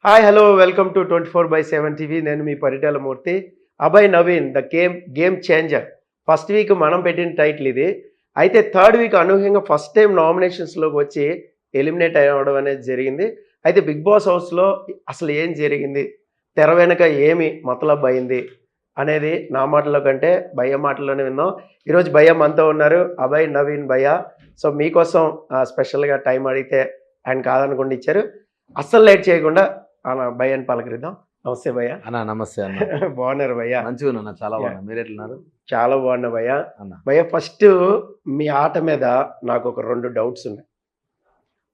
Hi hello welcome to 24/7 TV. నేను మీ Paritala Murthy. Abhay Naveen the game changer. First week మనం పెట్టిన టైటిల్ ఇది. అయితే థర్డ్ వీక్ అనూహ్యంగా ఫస్ట్ టైం నామినేషన్స్లోకి వచ్చి ఎలిమినేట్ అవ్వడం అనేది జరిగింది. అయితే బిగ్ బాస్ హౌస్లో అసలు ఏం జరిగింది, తెర వెనుక ఏమి మతలబ్ అయింది అనేది నా మాటల్లో కంటే భయ్య మాటల్లోనే విందాం. ఈరోజు భయ్య మనతో ఉన్నారు, అభయ్ నవీన్ భయ్య. సో మీకోసం స్పెషల్గా టైం అడిగితే ఆయన కాదనుకుండా ఇచ్చారు. అస్సలు లేట్ చేయకుండా భయ్య అని పలకరిద్దాం. నమస్తే భయ్య. అన్న నమస్తే అన్న. బాగున్నారు భయ్య? మంచిగా ఉన్నా, చాలా బాగున్నా. మీరు ఎట్లున్నారు? చాలా బాగున్నా భయ్య. అన్న భయ్య, ఫస్ట్ మీ ఆట మీద నాకు ఒక 2 డౌట్స్ ఉన్నాయి.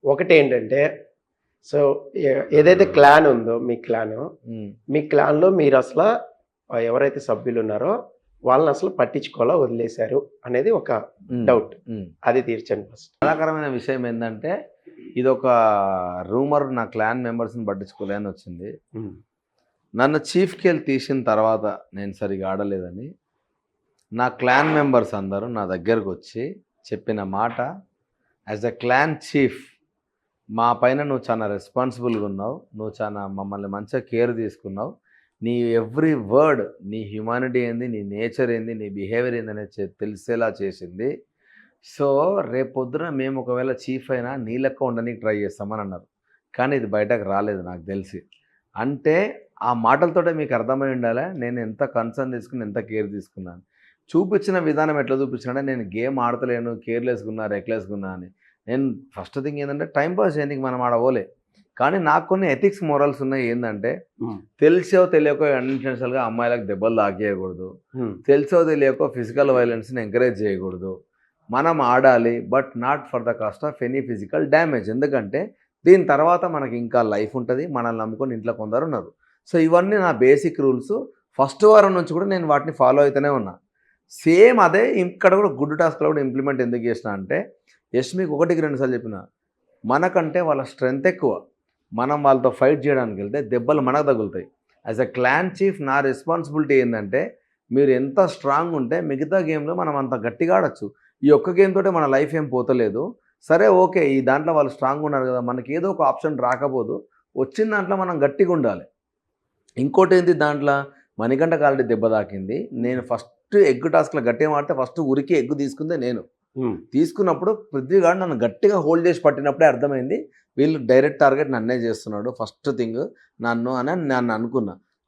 ఒకటి ఏంటంటే, సో ఏదైతే క్లాన్ ఉందో మీ క్లాన్లో మీరు అసలు ఎవరైతే సభ్యులు ఉన్నారో వాళ్ళని అసలు పట్టించుకోవాలా, వదిలేశారు అనేది ఒక డౌట్. అది తీర్చండి ఫస్ట్. బాధాకరమైన విషయం ఏంటంటే, ఇది ఒక రూమర్. నా క్లాన్ మెంబర్స్ని పట్టించుకోలే అని వచ్చింది. నన్ను చీఫ్కి వెళ్ళి తీసిన తర్వాత నేను సరిగా ఆడలేదని నా క్లాన్ మెంబర్స్ అందరూ నా దగ్గరకు వచ్చి చెప్పిన మాట, యాజ్ ఎ క్లాన్ చీఫ్ మా పైన నువ్వు చాలా రెస్పాన్సిబుల్గా ఉన్నావు, నువ్వు చాలా మమ్మల్ని మంచిగా కేర్ తీసుకున్నావు, నీ ఎవ్రీ వర్డ్, నీ హ్యుమానిటీ ఏంది, నీ నేచర్ ఏంది, నీ బిహేవియర్ ఏంది అనేది తెలిసేలా చేసింది. సో రేపొద్దున మేము ఒకవేళ చీఫ్ అయినా నీ లెక్క ఉండడానికి ట్రై చేస్తామని అన్నారు. కానీ ఇది బయటకు రాలేదు నాకు తెలిసి. అంటే ఆ మాటలతోటే మీకు అర్థమై ఉండాలి నేను ఎంత కన్సర్న్ తీసుకుని, ఎంత కేర్ తీసుకున్నాను. చూపించిన విధానం ఎట్లా చూపించినా, నేను గేమ్ ఆడతలేను, కేర్లెస్గా రెక్లెస్గా అని. నేను ఫస్ట్ థింగ్ ఏంటంటే, టైంపాస్ చేయడానికి మనం ఆడవోలే. కానీ నాకు కొన్ని ఎథిక్స్ మోరల్స్ ఉన్నాయి. ఏంటంటే, తెలిసో తెలియకో అన్ఇంటెన్షనల్గా అమ్మాయిలకు దెబ్బలు తాకేయకూడదు, తెలిసో తెలియకో ఫిజికల్ వైలెన్స్ని ఎంకరేజ్ చేయకూడదు. మనం ఆడాలి, but not for the cost of any physical damage. ఎందుకంటే దీని తర్వాత మనకి ఇంకా లైఫ్ ఉంటుంది, మనల్ని నమ్ముకొని ఇంట్లో కొందరు ఉన్నారు. సో ఇవన్నీ నా బేసిక్ రూల్స్. ఫస్ట్ వారం నుంచి కూడా నేను వాటిని ఫాలో అవుతూనే ఉన్నా. సేమ్ అదే ఇక్కడ కూడా గుడ్ టాస్క్లో కూడా ఇంప్లిమెంట్ ఎందుకు చేసిన అంటే, మీకు 1కి 2 సార్లు చెప్పిన, మనకంటే వాళ్ళ స్ట్రెంగ్త్ ఎక్కువ. మనం వాళ్ళతో ఫైట్ చేయడానికి వెళ్తే దెబ్బలు మనకు తగులుతాయి. యాజ్ ఎ క్లాన్ చీఫ్ నా రెస్పాన్సిబిలిటీ ఏంటంటే, మీరు ఎంత స్ట్రాంగ్ ఉంటే మిగతా గేమ్లో మనం అంత గట్టిగా ఆడచ్చు. ఈ ఒక్క గేమ్ తోటే మన లైఫ్ ఏం పోతలేదు. సరే ఓకే, ఈ దాంట్లో వాళ్ళు స్ట్రాంగ్ ఉన్నారు కదా, మనకి ఏదో ఒక ఆప్షన్ రాకపోదు, వచ్చిన దాంట్లో మనం గట్టిగా ఉండాలి. ఇంకోటి ఏంటి, దాంట్లో మణికంఠకు ఆల్రెడీ దెబ్బ తాకింది. నేను ఫస్ట్ ఎగ్ టాస్క్లో గట్టిగా ఆడితే ఫస్ట్ ఉరికి ఎగ్గు తీసుకుందే నేను. తీసుకున్నప్పుడు పృథ్వీగాడు నన్ను గట్టిగా హోల్డ్ చేసి పట్టినప్పుడే అర్థమైంది, వీళ్ళు డైరెక్ట్ టార్గెట్ నన్నే చేస్తున్నాడు ఫస్ట్ థింగ్ నన్ను అని నన్ను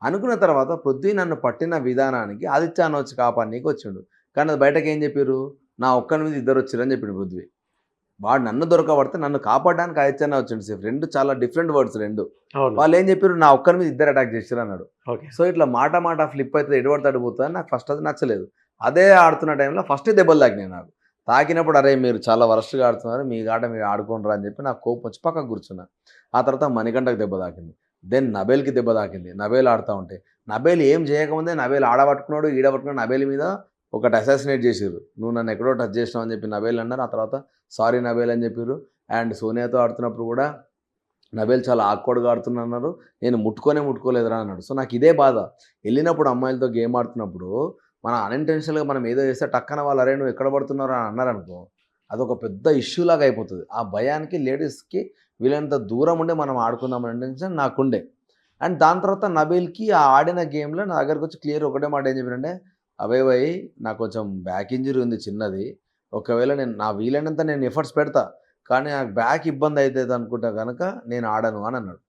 అనుకున్న తర్వాత పృథ్వీ నన్ను పట్టిన విధానానికి ఆదిత్యాన్ని వచ్చి కాపాడనీకి వచ్చిండు. కానీ అది బయటకు ఏం చెప్పారు, నా ఒక్కని మీద 2 వచ్చారని చెప్పిండు పృథ్వీ. వాడు నన్ను దొరకబడితే నన్ను కాపాడడానికి ఆదిత్యాన్ని వచ్చిండు సేఫ్. 2 చాలా డిఫరెంట్ వర్డ్స్ 2. వాళ్ళు ఏం చెప్పారు, నా ఒక్కని మీద 2 అటాక్ చేశారు అన్నాడు. సో ఇట్లా మాట ఫ్లిప్ అయితే ఎటువంటి అడిగిపోతుంది, నాకు ఫస్ట్ అది నచ్చలేదు. అదే ఆడుతున్న టైంలో ఫస్ట్ దెబ్బలు తాకినాయి నాకు. తాకినప్పుడు అరే మీరు చాలా వరస్ట్గా ఆడుతున్నారు, మీ ఆట మీరు ఆడుకోనరా అని చెప్పి నాకు కోపం వచ్చి పక్కకు కూర్చున్నా. ఆ తర్వాత మణికంఠకు దెబ్బ తాకింది, దెన్ నబేల్కి దెబ్బ తాకింది. నబేల్ ఆడుతూ ఉంటే నబేల్ ఏం చేయకముందే నబేల్ ఆడబట్టుకున్నాడు, ఈడబట్టుకున్నాడు. నబేల్ మీద ఒకటి అసాసినేట్ చేసారు, నువ్వు నన్ను ఎక్కడో టచ్ చేసినావు అని చెప్పి నబేల్ అన్నారు. ఆ తర్వాత సారీ నబేల్ అని చెప్పారు. అండ్ సోనియాతో ఆడుతున్నప్పుడు కూడా నబేల్ చాలా ఆక్వర్డ్గా ఆడుతున్నారు, నేను ముట్టుకోలేదురా అన్నాడు. సో నాకు ఇదే బాధ. వెళ్ళినప్పుడు అమ్మాయిలతో గేమ్ ఆడుతున్నప్పుడు మనం అన్ఇంటెన్షనల్గా మనం ఏదో చేస్తే టక్కన వాళ్ళు అరే నువ్వు ఎక్కడ పడుతున్నారో అని అన్నారనుకో, అదొక పెద్ద ఇష్యూ లాగా అయిపోతుంది. ఆ భయానికి లేడీస్కి వీళ్ళంత దూరం ఉండే మనం ఆడుకుందామని ఇంటెన్షన్ నాకుండే. అండ్ దాని తర్వాత నబేల్కి ఆ ఆడిన గేమ్లో నా దగ్గరకు వచ్చి క్లియర్ ఒకటే మాట ఏం చెప్పారంటే, అభయ్ భయ్ నాకు కొంచెం బ్యాక్ ఇంజరీ ఉంది చిన్నది, ఒకవేళ నేను నా వీలైనంత నేను ఎఫర్ట్స్ పెడతా, కానీ నాకు బ్యాక్ ఇబ్బంది అవుతుంది అనుకుంటా కనుక నేను ఆడను అని అన్నాడు.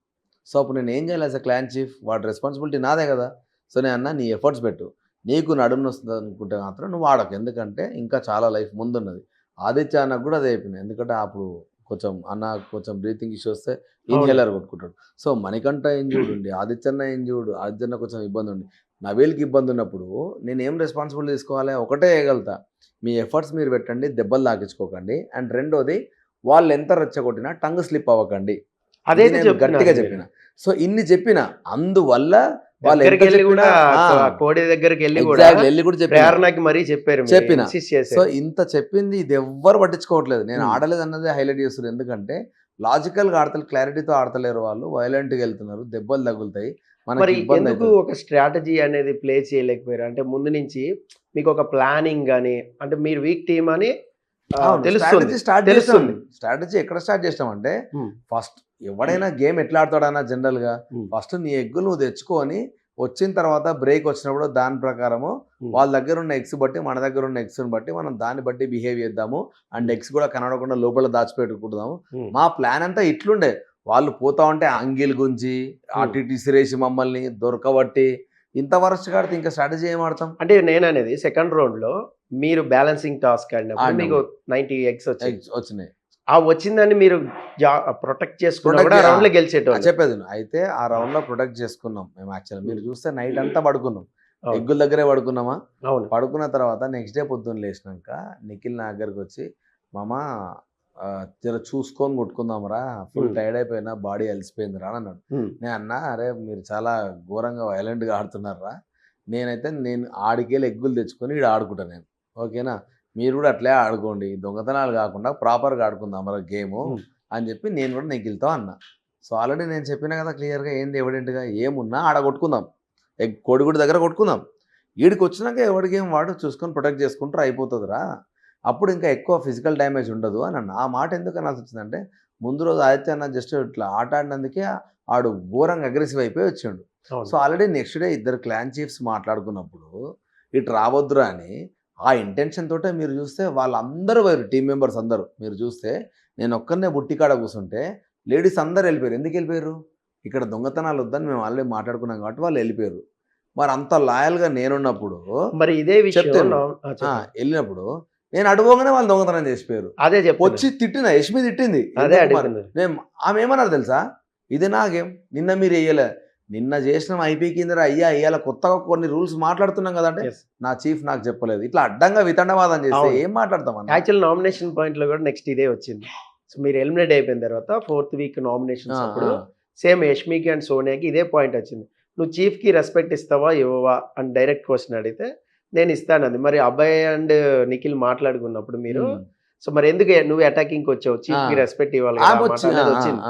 సో అప్పుడు నేను ఏం చేయాలి యాజ్ అ క్లాన్ చీఫ్, వాడి రెస్పాన్సిబిలిటీ నాదే కదా. సో నేను అన్నా నీ ఎఫర్ట్స్ పెట్టు, నీకు నడుము వస్తుంది అనుకుంటే మాత్రం నువ్వు ఆడకు, ఎందుకంటే ఇంకా చాలా లైఫ్ ముందున్నది. ఆదిత్య అన్నకు కూడా అదే అయిపోయింది, ఎందుకంటే అప్పుడు కొంచెం బ్రీతింగ్ ఇష్యూ వస్తే ఇన్హేలర్ కొట్టుకుంటాడు. సో మణికంఠ ఇంజూర్డ్ ఉండి, ఆదిత్యన్న కొంచెం ఇబ్బంది ఉండి, నబేల్కి ఇబ్బంది ఉన్నప్పుడు నేను ఏం రెస్పాన్సిబిలిటీ తీసుకోవాలి, ఒకటే వేయగలుగుతా, మీ ఎఫర్ట్స్ మీరు పెట్టండి, దెబ్బలు తాకించుకోకండి. అండ్ రెండోది, వాళ్ళు ఎంత రెచ్చగొట్టినా టంగ్ స్లిప్ అవ్వకండి, అదే నేను గట్టిగా చెప్పిన. సో ఇన్ని చెప్పిన, అందువల్ల వాళ్ళు కోడి దగ్గరికి వెళ్ళి కూడా చెప్పిన. సో ఇంత చెప్పింది ఇది ఎవ్వరు పట్టించుకోవట్లేదు. నేను ఆడలేదు అన్నదే హైలైట్ చేస్తున్నారు. ఎందుకంటే లాజికల్గా ఆడతలు, క్లారిటీతో ఆడతలేరు, వాళ్ళు వైలెంట్గా వెళ్తున్నారు, దెబ్బలు తగులుతాయి. మరి ఎందుకు ఒక స్ట్రాటజీ అనేది ప్లే చేయలేకపోయారు? అంటే ముందు నుంచి మీకు ఒక ప్లానింగ్ కానీ, అంటే మీరు వీక్ టీమ్ అని తెలుస్తుంది స్టార్ట్ తెలుస్తుంది. చేస్తుంది. స్ట్రాటజీ ఎక్కడ స్టార్ట్ చేస్తామంటే ఉమ్, ఫస్ట్ ఎవడైనా గేమ్ ఎట్లా ఆడతాడన్నా జనరల్ గా ఉమ్, ఫస్ట్ నీ ఎగ్గులు నువ్వు తెచ్చుకొని వచ్చిన తర్వాత బ్రేక్ వచ్చినప్పుడు దాని ప్రకారము ఉమ్, వాళ్ళ దగ్గర ఉన్న ఎగ్స్ బట్టి మన దగ్గర ఉన్న ఎగ్స్ బట్టి మనం దాన్ని బట్టి బిహేవ్ చేద్దాము అండ్ ఎగ్స్ కూడా కనబడకుండా లోపల దాచిపెట్టుకుంటాము. ఉమ్, మా ప్లాన్ అంతా ఇట్లుండే వాళ్ళు పోతా ఉంటే అంగిల్ గుంజి అటు ఇటు ఇసిరేసి మమ్మల్ని దొరకబట్టి ఇంత వరస్ట్ కాడితే ఇంకా స్ట్రాటజీ ఏం ఆడతాం. అంటే నేను అనేది సెకండ్ రౌండ్ లో మీరు బ్యాలెన్సింగ్ టాస్క్ ఆడినప్పుడు మీకు 90 ఎగ్స్ వచ్చాయి. Eggs వచ్చినాయి ఆ వచ్చిందని మీరు ప్రొటెక్ట్ చేసుకున్నా Protect కూడా చే- రౌండ్ లో గెలిచేటోళ్ళు. చెప్పేది విను. అయితే ఆ రౌండ్ లో ప్రొటెక్ట్ చేసుకున్నాం మేము యాక్చువల్. మీరు చూస్తే నైట్ అంతా పడుకున్నాం, అవును. ఎగ్గుల దగ్గరే పడుకున్నామా. అవును. పడుకున్న తర్వాత నెక్స్ట్ డే పొద్దున్న లేచినాక నిఖిల్ నా దగ్గరకు వచ్చి మామ జర చూసుకొని కొట్టుకుందాంరా, ఫుల్ టైర్డ్ అయిపోయినా, బాడీ అలసిపోయిందిరా అని అన్నాడు. ఉమ్, నేను అన్నా అరే మీరు చాలా ఘోరంగా వైలెంట్గా ఆడుతున్నారా, నేను ఆడికెళ్ళి ఎగ్గులు తెచ్చుకొని ఇక్కడ ఆడుకుంటాను నేను, ఓకేనా, మీరు కూడా అట్లే ఆడుకోండి, దొంగతనాలు కాకుండా ప్రాపర్గా ఆడుకుందాం మన గేము ఉమ్, అని చెప్పి నేను కూడా నిఖిల్తో అన్నా. సో ఆల్రెడీ నేను చెప్పినా కదా క్లియర్గా ఏంది ఎవిడెంట్గా ఏమున్నా ఆడ కొట్టుకుందాం, కోడిగుడి దగ్గర కొట్టుకుందాం, వీడికి వచ్చినాక ఎవడి గేమ్ వాడు చూసుకొని ప్రొటెక్ట్ చేసుకుంటారు అయిపోతుందిరా, అప్పుడు ఇంకా ఎక్కువ ఫిజికల్ డ్యామేజ్ ఉండదు అని అన్న. ఆ మాట ఎందుకు అనాల్సి వచ్చిందంటే ముందు రోజు ఆదిత్య అన్న జస్ట్ ఇట్లా ఆట ఆడినందుకే ఆడు ఘోరంగా అగ్రెసివ్ అయిపోయి వచ్చిండు. అవును. సో ఆల్రెడీ నెక్స్ట్ డే ఇద్దరు క్లాన్ చీఫ్స్ మాట్లాడుకున్నప్పుడు ఇటు రావద్దురా అని ఆ ఇంటెన్షన్ తోటే మీరు చూస్తే వాళ్ళందరూ వేరు టీం మెంబర్స్ అందరూ మీరు చూస్తే నేను ఒక్కరినే బుట్టికాడ కూర్చుంటే లేడీస్ అందరూ వెళ్ళిపోయారు. ఎందుకు వెళ్ళిపోయారు, ఇక్కడ దొంగతనాలు వద్దని మేము ఆల్రెడీ మాట్లాడుకున్నాం కాబట్టి వాళ్ళు వెళ్ళిపోయారు. మరి అంత లాయల్గా నేనున్నప్పుడు మరి ఇదే విషయం చెప్తాను. వెళ్ళినప్పుడు నేను అడుగుగానే వాళ్ళు దొంగతనం చేసిపోయారు. అదే వచ్చి తిట్టిన యష్మి తిట్టింది. అదే ఎందుకు మరి? అడుగుతున్నారు. నేను ఆమె ఏమన్నారు తెలుసా, ఇది నా గేమ్, నిన్న మీరు వేయలే, నిన్న చేసిన ఐపీ కింద అయ్యా ఇయ్యాల కొత్తగా కొన్ని రూల్స్ మాట్లాడుతున్నాం కదంటే Yes. నా చీఫ్ నాకు చెప్పలేదు. ఇట్లా అడ్డంగా వితండవాదం చేస్తే అవును. ఏం మాట్లాడతాం అన్న? యాక్చువల్ నామినేషన్ పాయింట్ లో కూడా నెక్స్ట్ ఇదే వచ్చింది. సో మీరు ఎలిమినేట్ అయిపోయిన తర్వాత 4th వీక్ నామినేషన్స్ అప్పుడు సేమ్ యష్మికి అండ్ సోనియాకి ఇదే పాయింట్ వచ్చింది. నువ్వు చీఫ్ కి రెస్పెక్ట్ ఇస్తావా ఇవ్వవా అని డైరెక్ట్ క్వశ్చన్ అడిగితే నేను ఇస్తానంది. మరి అబ్బాయి అండ్ నిఖిల్ మాట్లాడుకున్నప్పుడు మీరు సో మరి ఎందుకు నువ్వు అటాకింగ్ వచ్చావు, చీఫ్ కి రెస్పెక్ట్ ఇవ్వాలి కదా అన్నమాట అనేది వచ్చింది.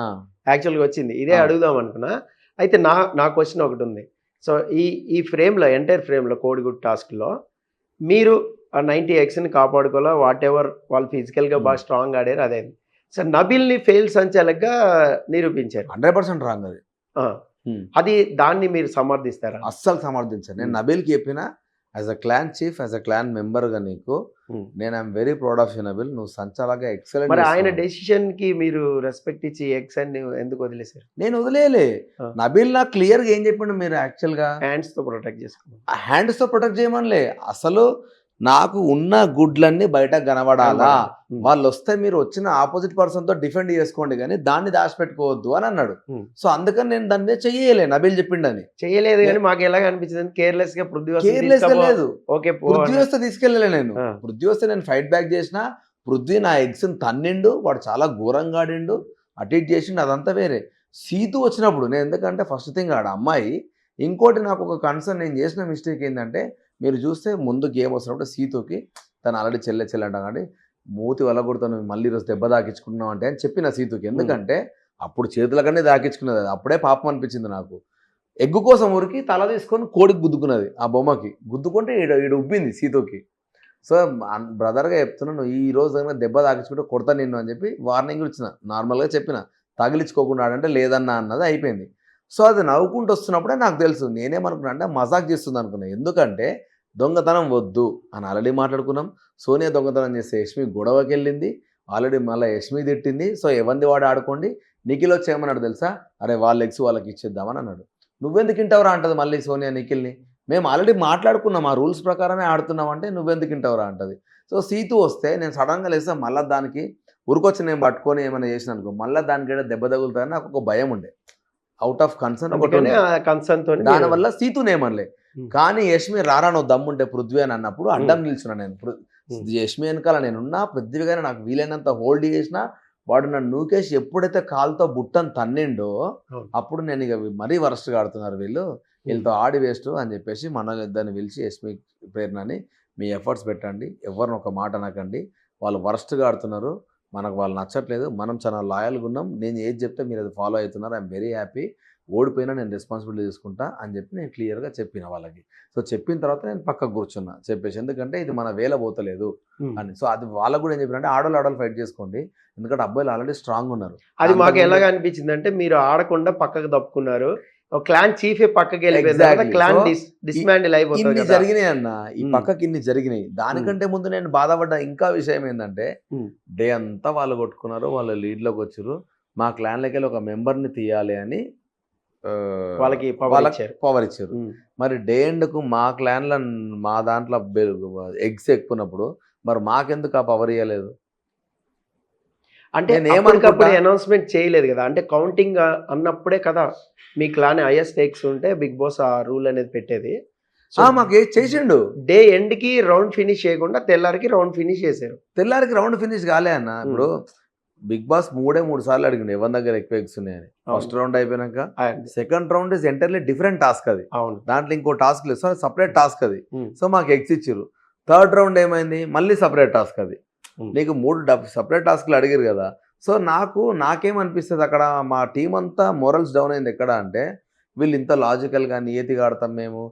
యాక్చువల్గా వచ్చింది. ఇదే అడుగుదాం అనుకున్నా. అయితే నా క్వశ్చన్ ఒకటి ఉంది. సో ఈ ఫ్రేమ్లో ఎంటైర్ ఫ్రేమ్లో కోడిగుడ్ టాస్క్లో మీరు ఆ 90 ఎగ్స్ని కాపాడుకోవాలా, వాట్ ఎవర్ వాళ్ళు ఫిజికల్గా బాగా స్ట్రాంగ్ ఆడారు అదే. సో నబిల్ని ఫెయిల్ సంచాలకుగా నిరూపించారు. 100% రాంగ్ అది. ఆ, అది దాన్ని మీరు సమర్థిస్తారా? అస్సలు సమర్థించాను. నేను నబిల్కి చెప్పిన as a clan chief, as a clan మెంబర్గా నీకు నేను I'm very proud of you Nabil, నువ్వు సంచాలగా ఎక్సలెంట్. మరి ఆయన డెసిషన్ కి మీరు రెస్పెక్ట్ ఇచ్చి ఎగ్స్ అని ఎందుకు వదిలేశారు? నేను వదిలేయలే. నబిల్ నాకు క్లియర్గా ఏం చెప్పిండు, మీరు యాక్చువల్గా హ్యాండ్స్ తో ప్రొటెక్ట్ చేసుకున్నాం. హ్యాండ్స్తో ప్రొటెక్ట్ చేయమనిలే, అసలు నాకు ఉన్న గుడ్లన్నీ బయట కనబడాలా, వాళ్ళు వస్తే మీరు వచ్చిన ఆపోజిట్ పర్సన్ తో డిఫెండ్ చేసుకోండి కానీ దాన్ని దాచిపెట్టుకోవద్దు అని అన్నాడు. సో అందుకని నేను దాని మీద చెయ్యలే, నబిల్ చెప్పిండని చేయలేదు. కానీ మాకు ఎలాగ అనిపించింది కేర్లెస్ గా కేర్లెస్ గా లేదు. ఓకే పృథ్వీ వస్తే తీసుకెళ్ళలే నేను. పృథ్వీ వస్తే నేను ఫైట్ బ్యాక్ చేసిన, పృథ్వీ నా ఎగ్స్ తన్నిండు, వాడు చాలా ఘోరంగా ఆడిండు, అటు ఇటు చేసిండు, అదంతా వేరే. సీతు వచ్చినప్పుడు నేను ఎందుకంటే ఫస్ట్ థింగ్ ఆడ అమ్మాయి, ఇంకోటి నాకు ఒక కన్సర్న్, నేను చేసిన మిస్టేక్ ఏంటంటే మీరు చూస్తే ముందు గేమ్ వస్తున్నప్పుడు సీతుకి తను ఆల్రెడీ చెల్లె అంట కానీ మూతి వలగొడుతాను మళ్ళీ ఈరోజు దెబ్బ దాకించుకున్నావు అంటే అని చెప్పిన సీతుకి. ఎందుకంటే అప్పుడు చేతుల కన్నా దాకించుకున్నది, అప్పుడే పాపం అనిపించింది నాకు. ఎగ్గు కోసం ఊరికి తల తీసుకొని కోడికి గుద్దుకున్నది, ఆ బొమ్మకి గుద్దుకుంటే ఈడ ఉబ్బింది సీతుకి. సో బ్రదర్గా చెప్తున్నాను, ఈ రోజు దగ్గర దెబ్బ తాకించుకుంటే కొడతా నిన్ను అని చెప్పి వార్నింగ్ ఇచ్చిన, నార్మల్గా చెప్పిన, తగిలించుకోకుండా అంటే లేదన్నా అన్నది అయిపోయింది. సో అది నవ్వుకుంటూ వస్తున్నప్పుడే నాకు తెలుసు నేనేమనుకున్నా అంటే మజాక్ చేస్తుంది అనుకున్నాను. ఎందుకంటే దొంగతనం వద్దు అని ఆల్రెడీ మాట్లాడుకున్నాం. సోనియా దొంగతనం చేస్తే యష్మి గొడవకి వెళ్ళింది, ఆల్రెడీ మళ్ళీ యష్మి తిట్టింది. సో ఎవంది వాడు ఆడుకోండి. నిఖిల్ వచ్చి ఏమన్నాడు తెలుసా, అరే వాళ్ళ ఎగ్స్ వాళ్ళకి ఇచ్చేద్దామని అన్నాడు. నువ్వెందుకు ఇంటవరా అంటది మళ్ళీ సోనియా నిఖిల్ని, మేము ఆల్రెడీ మాట్లాడుకున్నాం ఆ రూల్స్ ప్రకారమే ఆడుతున్నాం అంటే నువ్వెందుకు ఇంటవరా అంటది. సో సీతు వస్తే నేను సడన్గా లేస్తే మళ్ళీ దానికి ఉరికొచ్చి నేను పట్టుకొని ఏమైనా చేసిన అనుకో మళ్ళీ దానికి దెబ్బ తగులుతుందని నాకు ఒక భయం ఉండే, అవుట్ ఆఫ్ కన్సర్న్. దానివల్ల సీతునేమనలే. కానీ యష్మి రారా నువ్వు దమ్ముంటే పృథ్వీ అని అన్నప్పుడు అడ్డం నిల్చున్నా నేను. యష్మి వెనకాల నేనున్నా, పృథ్వీ గానే నాకు వీలైనంత హోల్డ్ చేసిన, వాడు నన్ను నూకేసి ఎప్పుడైతే కాలుతో బుట్టను తన్నిండో అప్పుడు నేను ఇక మరీ వరస్ట్గా ఆడుతున్నారు వీళ్ళతో ఆడి వేస్ట్ అని చెప్పేసి మనల్ని ఇద్దరిని పిలిచి యష్మి ప్రేరణని మీ ఎఫర్ట్స్ పెట్టండి, ఎవరిని ఒక మాట అనకండి, వాళ్ళు వరస్ట్గా ఆడుతున్నారు, మనకు వాళ్ళు నచ్చట్లేదు, మనం చాలా లాయల్గా ఉన్నాం, నేను ఏది చెప్తే మీరు అది ఫాలో అవుతున్నారు, ఐఎమ్ వెరీ హ్యాపీ. ఓడిపోయినా నేను రెస్పాన్సిబిలిటీ తీసుకుంటా అని చెప్పి నేను క్లియర్గా చెప్పిన వాళ్ళకి. సో చెప్పిన తర్వాత నేను పక్కకు కూర్చున్నా చెప్పేసి, ఎందుకంటే ఇది మన వేల పోతలేదు అని. సో అది వాళ్ళకు కూడా ఏం చెప్పినంటే ఆడవాళ్ళు ఫైట్ చేసుకోండి, ఎందుకంటే అబ్బాయిలు ఆల్రెడీ స్ట్రాంగ్ ఉన్నారు. అది మాకు ఎలాగ అనిపించింది అంటే మీరు ఆడకుండా పక్కకు తప్పుకున్నారు, ఒక క్లాన్ చీఫే పక్కకి వెళ్ళిపోయింది, క్లాన్ డిస్మాండిల్ అయిపోతుంది. ఇన్ని జరిగినాయి అన్న, ఈ పక్కకి ఇన్ని జరిగినాయి. దానికంటే ముందు నేను బాధపడ్డ ఇంకా విషయం ఏంటంటే డే అంతా వాళ్ళు కొట్టుకున్నారు, వాళ్ళు లీడ్లోకి వచ్చారు, మా క్లాన్లోకి వెళ్ళి ఒక మెంబర్ని తీయాలి అని వాళ్ళకి పవర్ ఇచ్చారు. మరి డే ఎండ్కు మా క్లాన్లో మా దాంట్లో ఎగ్స్ ఎక్కున్నప్పుడు మరి మాకెందుకు ఆ పవర్ ఇవ్వలేదు? అంటే ఎప్పటికప్పుడు అనౌన్స్మెంట్ చేయలేదు కదా, అంటే కౌంటింగ్ అన్నప్పుడే కదా మీ క్లాన్ హైయెస్ట్ ఎగ్స్ ఉంటే బిగ్ బాస్ ఆ రూల్ అనేది పెట్టేది. మాకు చేసిండు. డే ఎండ్ కి రౌండ్ ఫినిష్ చేయకుండా తెల్లారికి రౌండ్ ఫినిష్ చేశారు. తెల్లారికి రౌండ్ ఫినిష్ కాలే అన్న. ఇప్పుడు బిగ్ బాస్ 3 సార్లు అడిగిండు ఎవరి దగ్గర ఎక్కువ ఎగ్స్ ఉన్నాయని. ఫస్ట్ రౌండ్ అయిపోయినాక second round is entirely different task అది. దాంట్లో ఇంకో టాస్క్ లేదు, సో సపరేట్ టాస్క్ అది. సో మాకు ఎగ్స్ ఇచ్చారు. థర్డ్ రౌండ్ ఏమైంది, మళ్ళీ సపరేట్ టాస్క్ అది. నీకు 3 సపరేట్ టాస్క్లు అడిగారు కదా. సో నాకేమనిపిస్తుంది అక్కడ మా టీం అంతా మోరల్స్ డౌన్ అయింది. ఎక్కడ అంటే వీళ్ళు ఇంత లాజికల్గా నియతిగా ఆడతాం మేము,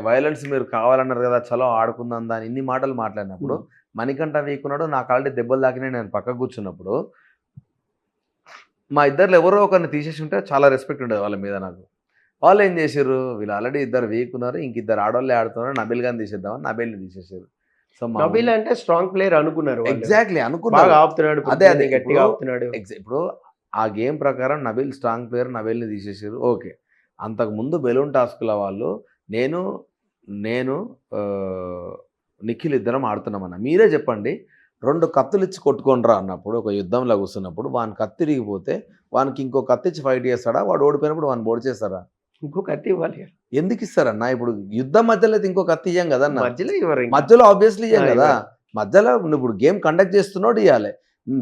వైలెన్స్ మీరు కావాలన్నారు కదా, చలో ఆడుకుందాం దాని ఇన్ని మాటలు మాట్లాడినప్పుడు మణికంఠ వీకున్నాడు, నాకు ఆల్రెడీ దెబ్బలు దాకినాయి, నేను పక్కకు కూర్చున్నప్పుడు మా ఇద్దరు ఎవరో ఒకరిని తీసేసి ఉంటే చాలా రెస్పెక్ట్ ఉండేది వాళ్ళ మీద నాకు. వాళ్ళు ఏం చేశారు, వీళ్ళు ఆల్రెడీ ఇద్దరు వీకున్నారు, ఇంక ఇద్దరు ఆడవాళ్ళే ఆడుతున్నారు, నబిల్ గాని తీసేద్దామని నబిల్ని తీసేసారు. సో నబిల్ అంటే స్ట్రాంగ్ ప్లేయర్ అనుకున్నారు, ఎగ్జాక్ట్లీ అనుకున్నారు. అదే గట్టిగా ఆపుతున్నాడు. ఇప్పుడు ఆ గేమ్ ప్రకారం నబిల్ స్ట్రాంగ్ ప్లేయర్, నబిల్ని తీసేసారు. ఓకే, అంతకుముందు బెలూన్ టాస్క్ల వాళ్ళు నేను నిఖిల్ ఇద్దరం ఆడుతున్నామన్న. మీరే చెప్పండి, 2 కత్తులు ఇచ్చి కొట్టుకోనరా అన్నప్పుడు, ఒక యుద్ధంలో కూర్చున్నప్పుడు వాని కత్తి తిరిగిపోతే వానికి ఇంకో కత్తి ఇచ్చి ఫైట్ చేస్తాడా? వాడు ఓడిపోయినప్పుడు వాడిని బోడి చేస్తారా? ఇంకో కత్తి ఇవ్వాలి. ఎందుకు ఇస్తారన్న? ఇప్పుడు యుద్ధం మధ్యలో అయితే ఇంకో కత్తి ఇయ్యం కదా, మధ్యలో ఆబ్వియస్లీ ఇయ్యం కదా. మధ్యలో ఇప్పుడు గేమ్ కండక్ట్ చేస్తున్నాడు ఇవ్వాలి,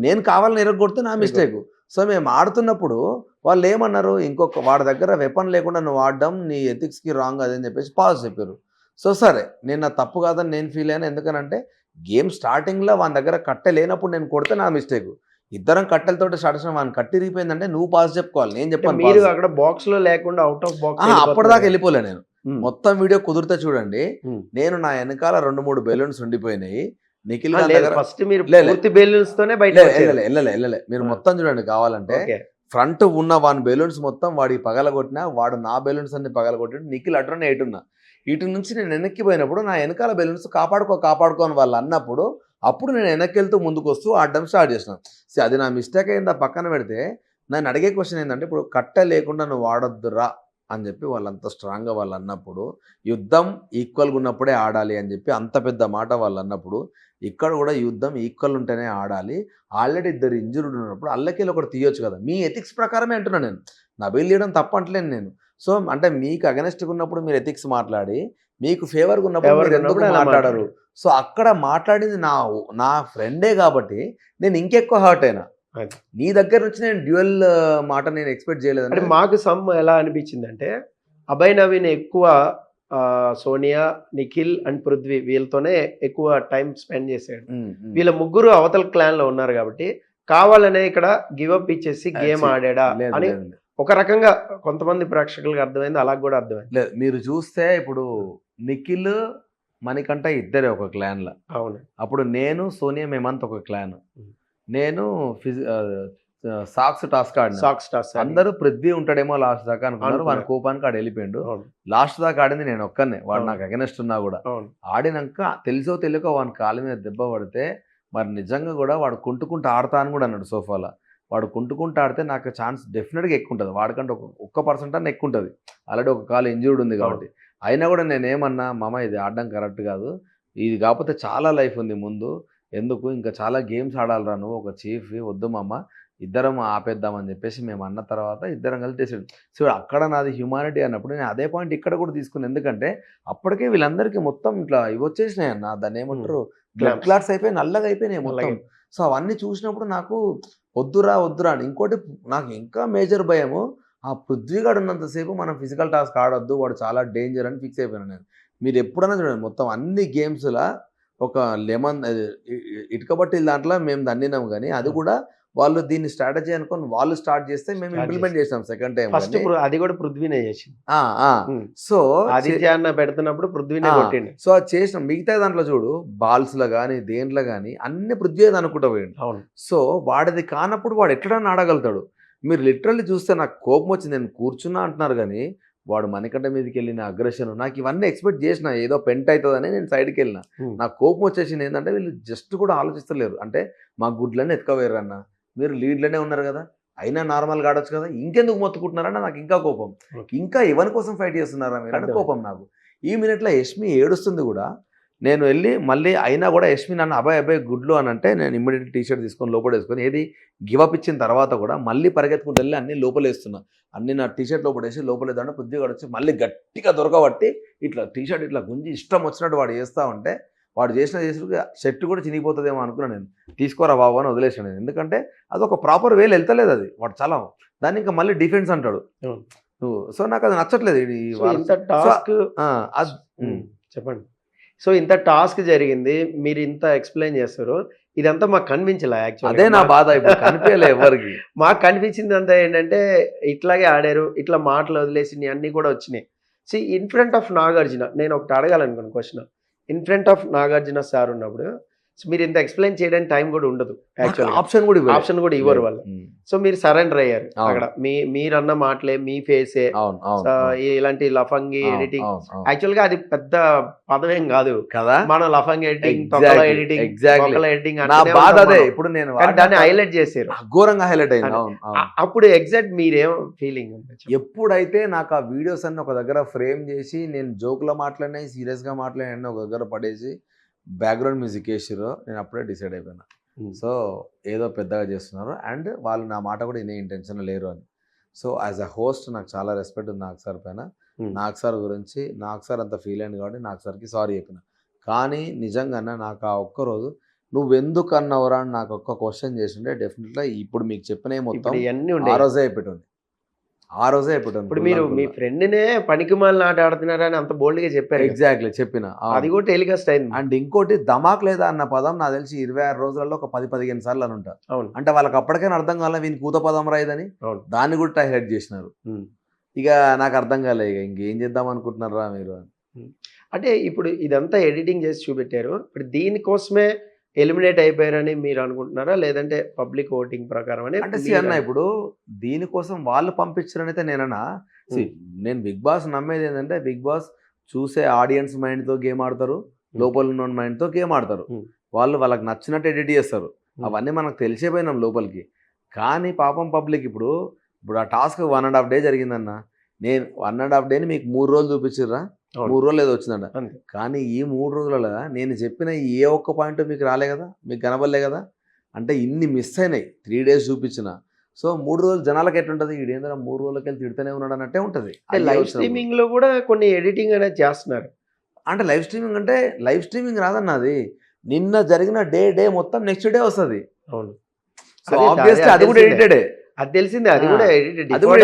నేను కావాలని ఎరగొడితే నా మిస్టేక్. సో మేము ఆడుతున్నప్పుడు వాళ్ళు ఏమన్నారు, ఇంకొక వాడి దగ్గర వెపన్ లేకుండా నువ్వు ఆడడం నీ ఎథిక్స్కి రాంగ్ అదని చెప్పేసి పాజ్ చెప్పారు. సో సరే, నేను నా తప్పు కాదని నేను ఫీల్ అయ్యాను. ఎందుకనంటే గేమ్ స్టార్టింగ్లో వాని దగ్గర కట్టె లేనప్పుడు నేను కొడితే నా మిస్టేక్. ఇద్దరం కట్టెలతో స్టార్ట్ చేసిన వాని కట్టి ఇరిగిపోయిందంటే నువ్వు పాస్ చెప్పుకోవాలి, నేను చెప్పాను. మీరు అక్కడ బాక్స్ లో లేకుండా అవుట్ ఆఫ్ బాక్స్ అప్పటిదాకా వెళ్ళిపోలే నేను. మొత్తం వీడియో కుదిరితే చూడండి, నేను నా వెనకాల 2-3 బెలూన్స్ ఉండిపోయినాయి. నిఖిల్ ఫస్ట్ మీరు పూర్తి బెలూన్స్ తోనే బయట వెళ్ళలే. మీరు మొత్తం చూడండి కావాలంటే. ఫ్రంట్ ఉన్న వాని బెలూన్స్ మొత్తం వాడికి పగలగొట్టినా, వాడు నా బెలూన్స్ అన్ని పగలగొట్టిన. నిఖిల్ అటునే ఇటు నుంచి నేను వెనక్కి పోయినప్పుడు నా వెనకాల బెలూన్స్ కాపాడుకో అని వాళ్ళు అన్నప్పుడు, అప్పుడు నేను వెనక్కి వెళ్తూ ముందుకు వస్తూ ఆడడం స్టార్ట్ చేసినాను. సో అది నా మిస్టేక్ అయిందా పక్కన పెడితే, నన్ను అడిగే క్వశ్చన్ ఏంటంటే, ఇప్పుడు కట్టె లేకుండా నువ్వు ఆడొద్దురా అని చెప్పి వాళ్ళంత స్ట్రాంగ్గా వాళ్ళు అన్నప్పుడు, యుద్ధం ఈక్వల్గా ఉన్నప్పుడే ఆడాలి అని చెప్పి అంత పెద్ద మాట వాళ్ళు అన్నప్పుడు, ఇక్కడ కూడా యుద్ధం ఈక్వల్ ఉంటేనే ఆడాలి. ఆల్రెడీ 2 ఇంజురీడ్ ఉన్నప్పుడు అల్లకెళ్ళి ఒకటి తీయొచ్చు కదా. మీ ఎథిక్స్ ప్రకారమే అంటున్నాను నేను, నబిల్ తీయడం తప్పు అంటలేను నేను. సో అంటే మీకు అగెనెస్ట్గా ఉన్నప్పుడు మీరు ఎథిక్స్ మాట్లాడి, మీకు ఫేవర్గా ఉన్నప్పుడు మీరు ఎందుకు మాట్లాడరు? సో అక్కడ మాట్లాడింది నా ఫ్రెండే కాబట్టి నేను ఇంకెక్కువ హర్ట్ అయినా. నీ దగ్గర నుంచి నేను డ్యూయల్ మాట నేను ఎక్స్పెక్ట్ చేయలేదు. అంటే మాకు సమ్ ఎలా అనిపించింది అంటే, అభయ్ నవీన్ ఎక్కువ సోనియా, నిఖిల్ అండ్ పృథ్వీ వీళ్ళతోనే ఎక్కువ టైం స్పెండ్ చేశాడు. వీళ్ళ ముగ్గురు అవతల క్లాన్ లో ఉన్నారు కాబట్టి కావాలనే ఇక్కడ గివప్ ఇచ్చేసి గేమ్ ఆడాడా అని ఒక రకంగా కొంతమంది ప్రేక్షకులకు అర్థమైంది, అలా కూడా అర్థమైంది. లేదు, మీరు చూస్తే ఇప్పుడు నిఖిల్ మణికంఠ ఇద్దరే ఒక క్లాన్ లో. అవును. అప్పుడు నేను సోనియా మేమంతా ఒక క్లాన్. నేను సాక్స్ టాస్క్ ఆడిన. అందరూ పృథ్వీ ఉంటాడేమో లాస్ట్ దాకా అనుకున్నారు. వాని కోపానికి ఆడు వెళ్ళిపోయిండు. లాస్ట్ దాకా ఆడింది నేను ఒక్కనే, వాడు నాకు అగెనెస్ట్ ఉన్నా కూడా. ఆడినాక తెలుసో తెలియక వాని కాళ్ళ మీద దెబ్బ పడితే, మరి నిజంగా కూడా వాడు కుంటుకుంటూ ఆడతా అని కూడా అన్నాడు సోఫాలో. వాడు కుంటుకుంటూ ఆడితే నాకు ఛాన్స్ డెఫినెట్గా ఎక్కువ ఉంటుంది, వాడికంటే 1% అన్న ఎక్కువ ఉంటుంది. ఆల్రెడీ ఒక కాలు ఇంజూర్డ్ ఉంది కాబట్టి. అయినా కూడా నేనేమన్నా, మామ ఇది ఆడడం కరెక్ట్ కాదు, ఇది కాకపోతే చాలా లైఫ్ ఉంది ముందు, ఎందుకు ఇంకా చాలా గేమ్స్ ఆడాలిరా నువ్వు, ఒక చీఫ్ వద్దు మామ, ఇద్దరం ఆపేద్దామని చెప్పేసి మేము అన్న తర్వాత ఇద్దరం కలిసి చేసాడు. సో అక్కడ నాది హ్యూమానిటీ అన్నప్పుడు నేను అదే పాయింట్ ఇక్కడ కూడా తీసుకున్నాను. ఎందుకంటే అప్పటికే వీళ్ళందరికీ మొత్తం ఇట్లా ఇవి వచ్చేసినాయి అన్న, దాన్ని ఏమంటారు, బ్లడ్ క్లాట్స్ అయిపోయి నల్లగా అయిపోయినాయి మొత్తం. సో అవన్నీ చూసినప్పుడు నాకు వద్దురా అని. ఇంకోటి నాకు ఇంకా మేజర్ భయము, ఆ పృథ్వీగాడు ఉన్నంతసేపు మనం ఫిజికల్ టాస్క్ ఆడొద్దు, వాడు చాలా డేంజర్ అని ఫిక్స్ అయిపోయాను నేను. మీరు ఎప్పుడైనా చూడండి, మొత్తం అన్ని గేమ్స్లో ఒక లెమన్ ఇటుకబట్టి దాంట్లో మేము దండినాం, కానీ అది కూడా వాళ్ళు దీన్ని స్ట్రాటజీ అనుకొని వాళ్ళు స్టార్ట్ చేస్తే మేము Start ఇంప్లిమెంట్ చేసాం సెకండ్ టైం. ఫస్ట్ అది కూడా పృథ్వీనే చేసింది. సో ఆదిత్య అన్న పెడుతున్నప్పుడు పృథ్వీనే కొట్టిండు. సో అది చేసిన మిగతా దాంట్లో చూడు బాల్స్ లో కానీ దేంట్లో కానీ అన్ని పృథ్వీ అనుకుంటా పోయిండు. అవును. సో వాడిది కానప్పుడు వాడు ఎట్లడన్నా ఆడగలుగుతాడు. మీరు లిటరల్లీ చూస్తే నాకు కోపం వచ్చింది, నేను కూర్చున్నా అంటున్నారు కానీ వాడు మణికంఠ మీదకి వెళ్ళిన అగ్రెషన్ నాకు ఇవన్నీ ఎక్స్పెక్ట్ చేసిన, ఏదో పెంట్ అవుతుందని నేను సైడ్కి వెళ్ళిన. నాకు కోపం వచ్చేసింది ఏంటంటే వీళ్ళు జస్ట్ కూడా ఆలోచిస్తలేరు. అంటే మా గుడ్లన్నీ ఎత్తుకోవేరు అన్న, మీరు లీడ్లోనే ఉన్నారు కదా, అయినా నార్మల్గా ఆడొచ్చు కదా, ఇంకెందుకు మొత్తుకుంటున్నారన్న నాకు ఇంకా కోపం. ఇంకా ఎవరి కోసం ఫైట్ చేస్తున్నారా మీరు అని కోపం నాకు. ఈ మినిట్లో యష్మి ఏడుస్తుంది కూడా. నేను వెళ్ళి మళ్ళీ అయినా కూడా యష్మి నన్ను అబ్బాయి గుడ్లు అని అంటే నేను ఇమ్మీడియట్ టీషర్ట్ తీసుకొని లోపల వేసుకొని ఏది గివప్ ఇచ్చిన తర్వాత కూడా మళ్ళీ పరిగెత్తుకుంటూ వెళ్ళి అన్ని లోపలేస్తున్నా, అన్ని నా టీషర్ట్ లోపడేసి లోపలేదంటే బుద్ధిగా వచ్చి మళ్ళీ గట్టిగా దొరకబట్టి ఇట్లా టీషర్ట్ ఇట్లా గుంజి ఇష్టం వచ్చినట్టు వాడు చేస్తూ ఉంటే వాడు చేసిన షర్ట్ కూడా చినిగిపోతుందేమో అనుకున్నాను. నేను తీసుకోరా బాబు అని వదిలేసాను నేను. ఎందుకంటే అది ఒక ప్రాపర్ వేలు వెళ్తలేదు, అది వాడు చాలా దాన్ని ఇంకా మళ్ళీ డిఫెన్స్ అంటాడు. సో నాకు అది నచ్చట్లేదు. చెప్పండి. సో ఇంత టాస్క్ జరిగింది, మీరు ఇంత ఎక్స్ప్లెయిన్ చేస్తారు, ఇదంతా మాకు కనిపించలే. యాక్చువల్లీ అదే నా బాధ, ఇప్పుడు కనిపించలే ఎవరికి. మాకు కనిపించింది అంతా ఏంటంటే ఇట్లాగే ఆడారు, ఇట్లా మాటలు వదిలేసి అన్నీ కూడా వచ్చినాయి. See in front of Nagarjuna నేను ఒకటి అడగాలనుకున్నాను question. In front of Nagarjuna sir ఉన్నప్పుడు మీరు ఇంత ఎక్స్ప్లెయిన్ చేయడానికి టైం కూడా ఉండదు, యాక్చువల్లీ ఆప్షన్ కూడా ఇవ్వరు వాళ్ళు. సో మీరు సరెండర్ అయ్యారు అక్కడ. మీరన్న మాటలే, మీ ఫేసే, ఇలాంటి లఫంగి ఎడిటింగ్. యాక్చువల్ గా అది పెద్ద పదవేం కాదు కదా, మన లఫంగి ఎడిటింగ్ ఎడిటింగ్ ఇప్పుడు నేను దాన్ని హైలైట్ చేశారు, ఘోరంగా హైలైట్ అయింది. అప్పుడు ఎగ్జాక్ట్ మీరేం ఫీలింగ్? ఎప్పుడైతే నాకు ఆ వీడియోస్ అన్ని ఒక దగ్గర ఫ్రేమ్ చేసి నేను జోక్లో మాట్లాడినాయి, సీరియస్ గా మాట్లాడినా ఒక దగ్గర పడేసి బ్యాక్గ్రౌండ్ మ్యూజిక్ వేసిరో నేను అప్పుడే డిసైడ్ అయిపోయినా. సో ఏదో పెద్దగా చేస్తున్నారు అండ్ వాళ్ళు నా మాట కూడా వినే ఇంటెన్షన్ లేరు అని. సో యాజ్ అ హోస్ట్ నాకు చాలా రెస్పెక్ట్ ఉంది నాగ్ సార్ పైన. నాగ్ సార్ గురించి నాగ్ సార్ అంత ఫీల్ అయింది కాబట్టి నాగ్ సార్కి సారీ చెప్పిన. కానీ నిజంగానే నాకు ఆ ఒక్కరోజు నువ్వెందుకు అన్నవరా అని నాకు ఒక్క క్వశ్చన్ చేసిండే డెఫినెట్గా ఇప్పుడు మీకు చెప్పిన మొత్తం ఆ రోజే అయిపోయింది. ఇప్పుడు మీరు మీ ఫ్రెండ్నే పనికి మాలిన ఆట ఆడుతున్నారని అంత బోల్డ్ గా చెప్పారు. ఎగ్జాక్ట్లీ చెప్పిన, అది కూడా టెలికాస్ట్ అయింది. అండ్ ఇంకోటి ధమాక్ లేదా అన్న పదం నాకు తెలిసి 26 రోజులలో ఒక 10-15 సార్లు అని ఉంటారు. అంటే వాళ్ళకి అప్పటికైనా అర్థం కాలే వీని కూత పదం రాయిదని, దాన్ని కూడా హైలైట్ చేసినారు. ఇక నాకు అర్థం కాలే, ఇక ఇంకేం చేద్దాం అనుకుంటున్నారా మీరు అని. అంటే ఇప్పుడు ఇదంతా ఎడిటింగ్ చేసి చూపెట్టారు, ఇప్పుడు దీనికోసమే ఎలిమినేట్ అయిపోయారని మీరు అనుకుంటున్నారా, లేదంటే పబ్లిక్ ఓటింగ్ ప్రకారం అని? అంటే అన్న ఇప్పుడు దీనికోసం వాళ్ళు పంపించారని అయితే నేనన్నా. నేను బిగ్ బాస్ నమ్మేది ఏంటంటే బిగ్ బాస్ చూసే ఆడియన్స్ మైండ్తో గేమ్ ఆడతారు, లోపల ఉన్న మైండ్తో గేమ్ ఆడతారు. వాళ్ళకి నచ్చినట్టు ఎడిట్ చేస్తారు, అవన్నీ మనకు తెలిసిపోయినాం లోపలికి. కానీ పాపం పబ్లిక్ ఇప్పుడు ఆ టాస్క్ 1.5 డే జరిగిందన్న, నేను 1.5 డేని మీకు 3 రోజులు చూపించిర్రా, 3 రోజులు ఏదో వచ్చిందంట. కానీ ఈ 3 రోజులలో నేను చెప్పిన ఏ ఒక్క పాయింట్ మీకు రాలే కదా, మీకు కనబడలే కదా. అంటే ఇన్ని మిస్ అయినాయి 3 డేస్ చూపించిన. సో 3 రోజులు జనాలకి ఎట్లుంటుంది, ఈడేంద్ర 3 రోజులకి వెళ్ళి తిడుతూనే ఉన్నాడు అన్నట్టే ఉంటుంది. లైవ్ స్ట్రీమింగ్ లో కూడా కొన్ని ఎడిటింగ్ అనేది చేస్తున్నారు. అంటే లైవ్ స్ట్రీమింగ్ అంటే లైవ్ స్ట్రీమింగ్ రాదన్న, అది నిన్న జరిగిన డే మొత్తం నెక్స్ట్ డే వస్తుంది. అవును, సో ఆబ్వియస్లీ అది కూడా ఎడిటెడే, అది తెలిసిందే, అది కూడా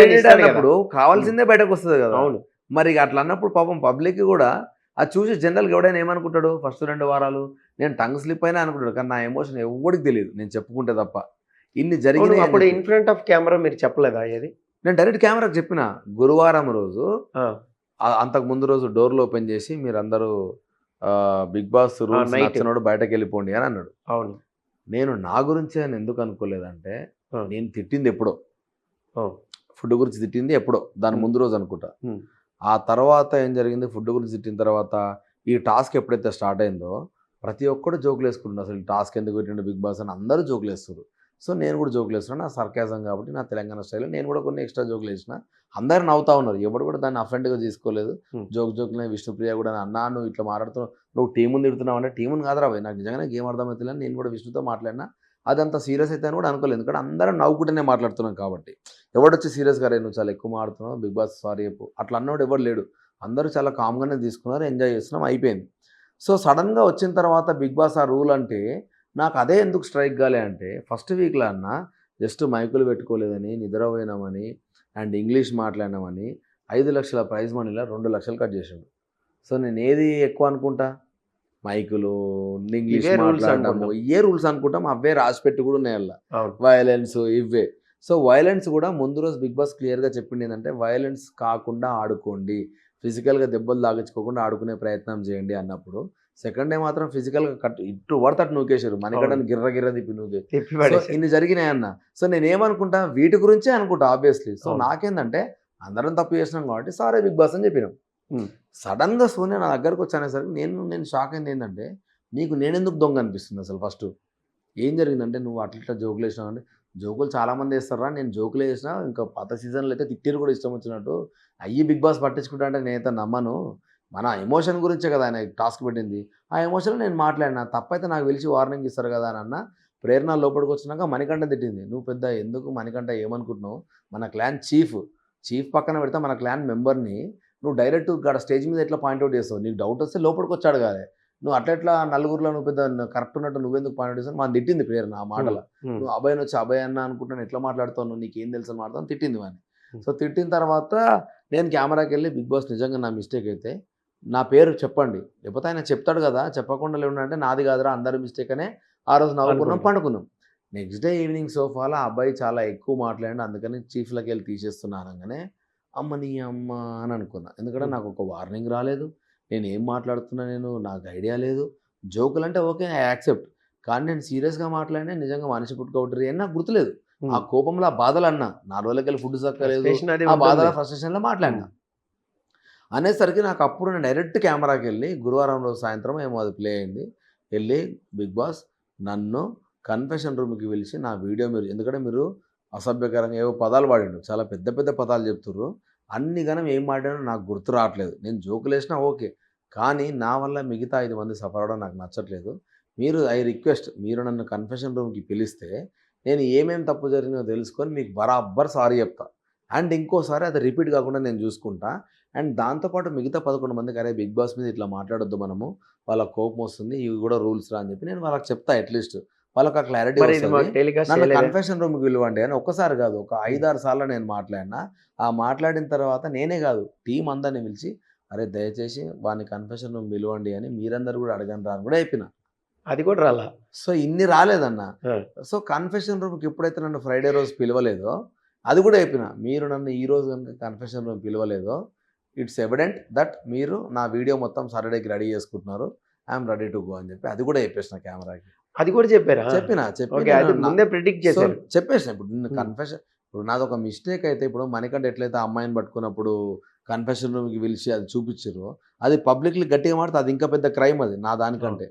ఎడిటెడ్ అన్నప్పుడు కావాల్సిందే బయటకు వస్తుంది కదా. అవును, మరి అట్లా అన్నప్పుడు పాపం పబ్లిక్ కూడా అది చూసి జనరల్గా ఎవడైనా ఏమనుకుంటాడు, ఫస్ట్ 2 వారాలు నేను టంగ్ స్లిప్ అయినా అనుకుంటాడు, కానీ నా ఎమోషన్ ఎవరికి తెలియదు, నేను చెప్పుకుంటే తప్ప. ఇన్ని జరిగింది. అప్పుడు ఇన్ ఫ్రంట్ ఆఫ్ కెమెరా మీరు చెప్పలేదా? ఏది నేను డైరెక్ట్ కెమెరాకి చెప్పిన, గురువారం రోజు అంతకు ముందు రోజు డోర్లు ఓపెన్ చేసి మీరందరూ బిగ్ బాస్ రూల్స్ నచ్చినోడు బయటకు వెళ్ళిపోండి అని అన్నాడు. అవును, నేను నా గురించి అని ఎందుకు అనుకోలేదంటే నేను తిట్టింది ఎప్పుడో, ఫుడ్ గురించి తిట్టింది ఎప్పుడో, దాని ముందు రోజు అనుకుంటా. ఆ తర్వాత ఏం జరిగింది, ఫుడ్ గురించి తిట్టిన తర్వాత ఈ టాస్క్ ఎప్పుడైతే స్టార్ట్ అయిందో ప్రతి ఒక్కడు జోకులు వేసుకుంటున్నారు. అసలు టాస్క్ ఎందుకు పెట్టిండు బిగ్ బాస్ అని అందరూ జోకులు వేస్తారు. సో నేను కూడా జోకులు వేస్తున్నాను, నా సర్కాజం కాబట్టి నా తెలంగాణ స్టైల్లో నేను కూడా కొన్ని ఎక్స్ట్రా జోకులు వేసిన. అందరు నవ్వుతా ఉన్నారు, ఎవరు కూడా దాన్ని అఫెండ్గా తీసుకోలేదు. జోకులే విష్ణుప్రియ కూడా అన్నా నువ్వు ఇట్లా మాట్లాడుతున్నావు, నువ్వు టీముని తిడుతున్నావు అంటే టీముని కాదురా పోయి, నాకు నిజంగానే గేమ్ అర్థమవుతుంది. నేను కూడా విష్ణుతో మాట్లాడినా, అదంతా సీరియస్ అయితే అని కూడా అనుకోలేదు, ఎందుకంటే అందరం నవ్వుకుంటూనే మాట్లాడుతున్నాం కాబట్టి. ఎవడొచ్చి సీరియస్గా రే నువ్వు చాలా ఎక్కువ మాట్లాడుతున్నావు బిగ్ బాస్ సారీ చెప్పు అట్లా అన్నవాడు ఎవరు లేడు, అందరూ చాలా కామ్గానే తీసుకున్నారు, ఎంజాయ్ చేస్తున్నాం, అయిపోయింది. సో సడన్గా వచ్చిన తర్వాత బిగ్ బాస్ ఆ రూల్ అంటే నాకు అదే ఎందుకు స్ట్రైక్ కాలే అంటే, ఫస్ట్ వీక్లో అన్న జస్ట్ మైకులు పెట్టుకోలేదని, నిద్రపోయినామని అండ్ ఇంగ్లీష్ మైకులు ఇంగ్లీష్ ఇవే rules మాట్లాడటము అనుకుంటాం. ఏ రూల్స్ అనుకుంటాం, అవే రాసి పెట్టి కూడా ఉన్నాయి అలా. అవును. వైలెన్స్ ఇవే. సో వైలెన్స్ కూడా ముందు రోజు బిగ్ బాస్ క్లియర్గా చెప్పింది ఏంటంటే, వైలెన్స్ కాకుండా ఆడుకోండి, ఫిజికల్గా దెబ్బలు తాగించుకోకుండా ఆడుకునే ప్రయత్నం చేయండి అన్నప్పుడు, సెకండ్ డే మాత్రం ఫిజికల్గా ఇటు పడితే అటు నూకేశారు, మణిగడ్డను గిర్ర తిప్పి నూకే. తిప్పి సో పడేసారు. ఇన్ని జరిగినాయి అన్న. సో నేనేమనుకుంటా, వీటి గురించే అనుకుంటా ఆబ్వియస్లీ. సో అవును. నాకేందంటే, అందరం తప్పు చేసినాం కాబట్టి సారీ బిగ్ బాస్ అని చెప్పినాం. సడన్గా సోనియా నా దగ్గరకు వచ్చానేసరికి నేను షాక్ అయింది ఏంటంటే, నీకు నేనెందుకు దొంగ అనిపిస్తుంది అసలు ఫస్ట్. ఏం జరిగిందంటే, నువ్వు అట్లా జోకులు వేసినావు అంటే, జోకులు చాలామంది వేస్తారా, నేను జోకులు వేసినా ఇంకా పాత సీజన్లో అయితే తిట్టిరు కూడా ఇష్టం వచ్చినట్టు. అయ్యి బిగ్ బాస్ పట్టించుకుంటా అంటే నేనైతే నమ్మను. మన ఎమోషన్ గురించే కదా ఆయన టాస్క్ పెట్టింది, ఆ ఎమోషన్ నేను మాట్లాడినా, తప్పైతే నాకు పిలిచి వార్నింగ్ ఇస్తారు కదా అని అన్న. ప్రేరణ లోపలికి వచ్చినాక మణికంఠ తిట్టింది, నువ్వు పెద్ద ఎందుకు మణికంఠ ఏమనుకుంటున్నావు, మన క్లాన్ చీఫ్ పక్కన పెడితే మన క్లాన్ మెంబర్ని నువ్వు డైరెక్ట్ ఇక్కడ స్టేజ్ మీద ఎట్లా పాయింట్అవుట్ చేస్తావు, నీకు డౌట్ వస్తే లోపలికి వచ్చి అడగాలి. నువ్వు అట్లా నలుగురిలో నువ్వు పెద్ద కరెక్ట్ ఉన్నట్టు నువ్వెందుకు పాయింట్ చేస్తావు, మనం తిట్టింది ప్రేరణ ఆ మాటల. నువ్వు అబ్బాయిని వచ్చి అబ్బాయి అన్న అనుకుంటాను ఎట్లా మాట్లాడుతావు, నువ్వు నీకేం తెలుసు అని మాట్లాడుతాను తిట్టింది వాడిని. సో తిట్టిన తర్వాత నేను కెమెరాకి వెళ్ళి, బిగ్ బాస్ నిజంగా నా మిస్టేక్ అయితే నా పేరు చెప్పండి, లేకపోతే ఆయన చెప్తాడు కదా, చెప్పకుండా లేవుంటే నాది కాదురా అందరి మిస్టేక్ అనే ఆ రోజు నవ్వుకున్నాం, పండుకున్నాం. నెక్స్ట్ డే ఈవినింగ్ సోఫాలో ఆ అబ్బాయి చాలా ఎక్కువ మాట్లాడి, అందుకని చీఫ్లకి వెళ్ళి తీసేస్తున్నాను అనగానే అమ్మ నీ అమ్మ అని అనుకున్నా. ఎందుకంటే నాకు ఒక వార్నింగ్ రాలేదు, నేను ఏం మాట్లాడుతున్నా నాకు ఐడియా లేదు. జోకులు అంటే ఓకే, ఐ యాక్సెప్ట్, కానీ నేను సీరియస్గా మాట్లాడినా నిజంగా మనిషి పుట్టుకోవట్రీ అని నాకు గుర్తులేదు. ఆ కోపంలో ఆ బాధలు అన్నా, 4 రోజులకెళ్ళి ఫుడ్ సక్కలేదు, ఆ బాధల ఫ్రస్ట్రేషన్లో మాట్లాడినా అనేసరికి నాకు అప్పుడు నేను డైరెక్ట్ కెమెరాకి వెళ్ళి, గురువారం రోజు సాయంత్రం ఏమో అది ప్లే అయింది, వెళ్ళి బిగ్ బాస్ నన్ను కన్ఫెషన్ రూమ్కి పిలిచి నా వీడియో మీరు, ఎందుకంటే మీరు అసభ్యకరంగా ఏవో పదాలు వాడిండు, చాలా పెద్ద పెద్ద పదాలు చెప్తుర్రు, అన్ని గనం ఏం మాట్లాడో నాకు గుర్తు రావట్లేదు. నేను జోకులు వేసినా ఓకే, కానీ నా వల్ల మిగతా 5 మంది సఫర్ అవ్వడం నాకు నచ్చట్లేదు. ఐ రిక్వెస్ట్, మీరు నన్ను కన్ఫెషన్ రూమ్కి పిలిస్తే నేను ఏమేమి తప్పు జరిగినో తెలుసుకొని మీకు బరాబర్ సారీ చెప్తా, అండ్ ఇంకోసారి అది రిపీట్ కాకుండా నేను చూసుకుంటా. అండ్ దాంతోపాటు మిగతా 11 మందికి, అరే బిగ్ బాస్ మీద ఇట్లా మాట్లాడొద్దు మనము, వాళ్ళకి కోపం వస్తుంది, ఇవి కూడా రూల్స్ రా అని చెప్పి నేను వాళ్ళకి చెప్తా. అట్లీస్ట్ వాళ్ళకి ఆ క్లారిటీ వస్తుంది. నన్ను కన్ఫెషన్ రూమ్కి పిలవండి అని ఒక్కసారి కాదు, ఒక 5-6 సార్లు నేను మాట్లాడినా. ఆ మాట్లాడిన తర్వాత నేనే కాదు, టీం అందరిని పిలిచి, అరే దయచేసి వాడిని కన్ఫెషన్ రూమ్ పిలవండి అని మీరందరూ కూడా అడగండి రా అని కూడా చెప్పిన. అది కూడా రాలా. సో ఇన్ని రాలేదన్న. సో కన్ఫెషన్ రూమ్కి ఎప్పుడైతే నన్ను ఫ్రైడే రోజు పిలవలేదో అది కూడా చెప్పిన, మీరు నన్ను ఈ రోజు కనుక కన్ఫెషన్ రూమ్ పిలవలేదో ఇట్స్ ఎవిడెంట్ దట్ మీరు నా వీడియో మొత్తం సాటర్డేకి రెడీ చేసుకుంటున్నారు, ఐఎమ్ రెడీ టు గో అని చెప్పి అది కూడా చెప్పేసిన కెమెరాకి. అది కూడా చెప్పారా? చెప్పిన ముందే ప్రిడిక్ట్ చేశారు. చెప్పేసిన. ఇప్పుడు నిన్ను కన్ఫెషన్, ఇప్పుడు నాది ఒక మిస్టేక్ అయితే, ఇప్పుడు మణికంఠ ఎట్లయితే అమ్మాయిని పట్టుకున్నప్పుడు కన్ఫెషన్ రూమ్కి పిలిచి అది చూపించారు, అది పబ్లిక్లీ గట్టిగా మాడితే అది ఇంకా పెద్ద క్రైమ్. అది నా దానికంటే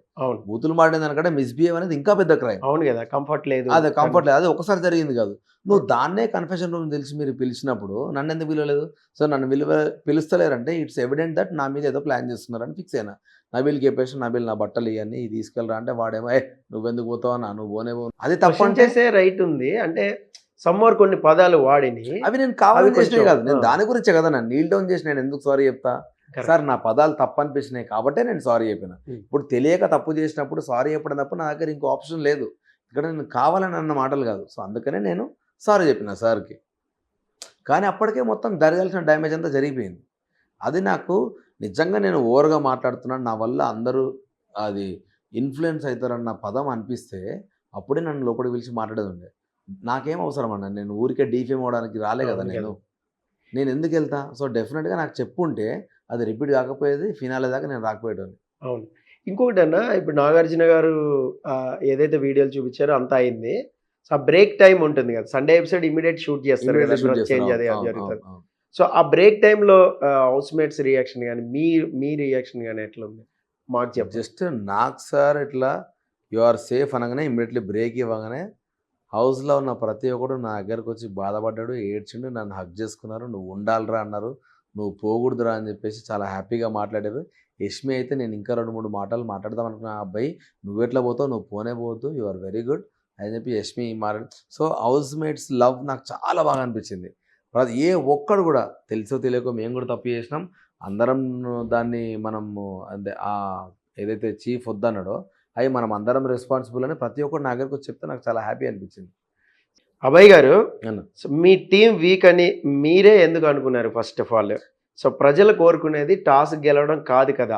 బూతులు మాడిన దానికంటే మిస్బిహేవ్ అనేది ఇంకా పెద్ద క్రైమ్. అవును కదా, కంఫర్ట్ లేదు. అదే కంఫర్ట్ లేదు, అది ఒకసారి జరిగింది కాదు. నువ్వు దాన్నే కన్ఫెషన్ రూమ్ తెలిసి మీరు పిలిచినప్పుడు నన్ను ఎందుకు పిలవలేదు? సో నన్ను పిలుస్తలేరంటే ఇట్స్ ఎవిడెంట్ దట్ నా మీద ఏదో ప్లాన్ చేస్తున్నారని ఫిక్స్ అయినా. నబీల్కి చెప్పేసి, నబీల్ నా బట్టలు ఇవన్నీ తీసుకెళ్ళరా అంటే వాడేమో నువ్వెందుకు పోతావు అన్న, నువ్వు పోనే పో, అది తప్పు చేసే రైట్ ఉంది అంటే. సమ్మర్ కొన్ని పదాలు వాడిని అవి నేను కావాలని చేసినాయి కాదు, నేను దాని గురించే కదా నన్ను నీల్ డౌన్ చేసి నేను ఎందుకు సారీ చెప్తా సార్, నా పదాలు తప్పు అనిపించినాయి కాబట్టే నేను సారీ చెప్పిన. ఇప్పుడు తెలియక తప్పు చేసినప్పుడు సారీ చెప్పడం తప్ప నా దగ్గర ఇంకో ఆప్షన్ లేదు, ఇక్కడ నేను కావాలని అన్న మాటలు కాదు. సో అందుకనే నేను సారీ చెప్పిన సార్కి. కానీ అప్పటికే మొత్తం జరగాల్సిన డ్యామేజ్ అంతా జరిగిపోయింది. అది నాకు నిజంగా నేను ఓవర్గా మాట్లాడుతున్నాను, నా వల్ల అందరూ అది ఇన్ఫ్లుయెన్స్ అవుతారన్న పదం అనిపిస్తే అప్పుడే నన్ను లోపలికి పిలిచి మాట్లాడేది ఉండే. నాకేం అవసరం అన్న, నేను ఊరికే డీఫేమ్ అవ్వడానికి రాలే కదా, నేను ఎందుకు వెళ్తా? సో డెఫినెట్గా నాకు చెప్పుంటే అది రిపీట్ కాకపోయేది, ఫినాలే దాకా నేను రాకపోయేటోని. అవును. ఇంకొకటి అన్న, ఇప్పుడు నాగార్జున గారు ఏదైతే వీడియోలు చూపించారో అంతా అయింది. సో ఆ బ్రేక్ టైం ఉంటుంది కదా, సండే ఎపిసోడ్ ఇమీడియట్ షూట్ చేస్తారు కదా, చేంజ్ అది జరుగుతుంది. సో ఆ బ్రేక్ టైంలో హౌస్ మేట్స్ రియాక్షన్ కానీ మీ రియాక్షన్ కానీ ఎట్లా ఉంది మాకు చెప్పు. జస్ట్ నాకు సార్ ఇట్లా యు ఆర్ సేఫ్ అనగానే ఇమీడియట్లీ బ్రేక్ ఇవ్వగానే హౌస్లో ఉన్న ప్రతి ఒక్కడు నా దగ్గరకు వచ్చి బాధపడ్డాడు, ఏడ్చిండు, నన్ను హక్ చేసుకున్నారు, నువ్వు ఉండాలిరా అన్నారు, నువ్వు పోకూడదురా అని చెప్పేసి చాలా హ్యాపీగా మాట్లాడారు. యష్మి అయితే నేను ఇంకా 2-3 మాటలు మాట్లాడదాం అనుకున్నా, అబ్బాయి నువ్వు ఎట్లా పోతావు, నువ్వు పోనే పోవద్దు, యు ఆర్ వెరీ గుడ్ అని చెప్పి యష్మి మాట్లాడు. సో హౌస్ మేట్స్ లవ్ నాకు చాలా బాగా అనిపించింది. ఏ ఒక్కడు కూడా తెలుసో తెలియకో మేము కూడా తప్పు చేసినాం, అందరం దాన్ని మనము అంటే ఏదైతే చీఫ్ వద్దన్నాడో అవి మనం అందరం రెస్పాన్సిబుల్ అని ప్రతి ఒక్కరు నా దగ్గరకు చెప్తే నాకు చాలా హ్యాపీ అనిపించింది. అభయ్ గారు, మీ టీం వీక్ అని మీరే ఎందుకు అనుకున్నారు ఫస్ట్ ఆఫ్ ఆల్? సో ప్రజలు కోరుకునేది టాస్ గెలవడం కాదు కదా,